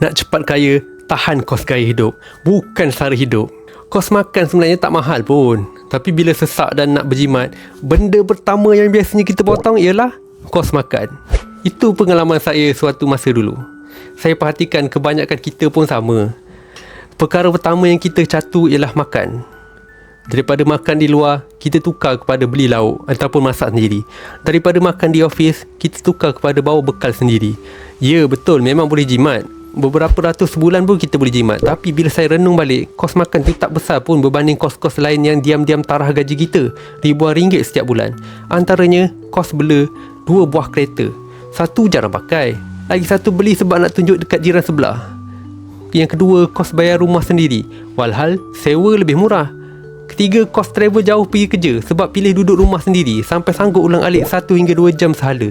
Nak cepat kaya, tahan kos gaya hidup, bukan sara hidup. Kos makan sebenarnya tak mahal pun, tapi bila sesak dan nak berjimat, benda pertama yang biasanya kita potong ialah kos makan. Itu pengalaman saya suatu masa dulu. Saya perhatikan kebanyakan kita pun sama. Perkara pertama yang kita catu ialah makan. Daripada makan di luar, kita tukar kepada beli lauk ataupun masak sendiri. Daripada makan di ofis, kita tukar kepada bawa bekal sendiri. Ya, betul, memang boleh jimat. Beberapa ratus sebulan pun kita boleh jimat. Tapi bila saya renung balik, kos makan tu tak besar pun berbanding kos-kos lain yang diam-diam tarah gaji kita ribuan ringgit setiap bulan. Antaranya, kos bela 2 buah kereta. Satu jarang pakai, lagi satu beli sebab nak tunjuk dekat jiran sebelah. Yang kedua, kos bayar rumah sendiri, walhal sewa lebih murah. Ketiga, kos travel jauh pergi kerja sebab pilih duduk rumah sendiri sampai sanggup ulang-alik 1 hingga 2 jam sehala.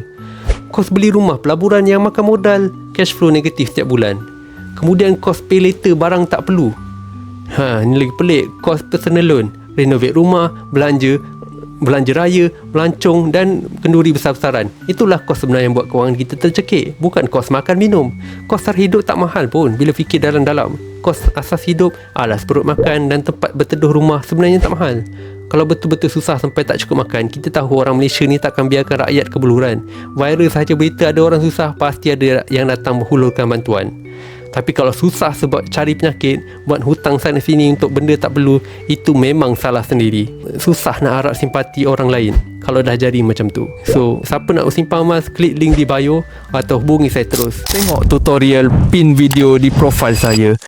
Kos beli rumah pelaburan yang makan modal, cash flow negatif setiap bulan. Kemudian kos pay later barang tak perlu. Ini lagi pelik, kos personal loan, renovate rumah, belanja raya, melancong dan kenduri besar-besaran. Itulah kos sebenar yang buat kewangan kita tercekik, bukan kos makan minum. Kos sara hidup tak mahal pun bila fikir dalam-dalam. Kos asas hidup, alas perut makan dan tempat berteduh rumah sebenarnya tak mahal. Kalau betul-betul susah sampai tak cukup makan, kita tahu orang Malaysia ni takkan biarkan rakyat kebeluran. Viral sahaja berita ada orang susah, pasti ada yang datang menghulurkan bantuan. Tapi kalau susah sebab cari penyakit, buat hutang sana sini untuk benda tak perlu, itu memang salah sendiri. Susah nak harap simpati orang lain kalau dah jadi macam tu. So, siapa nak simpan emas, klik link di bio atau hubungi saya terus. Tengok tutorial pin video di profil saya.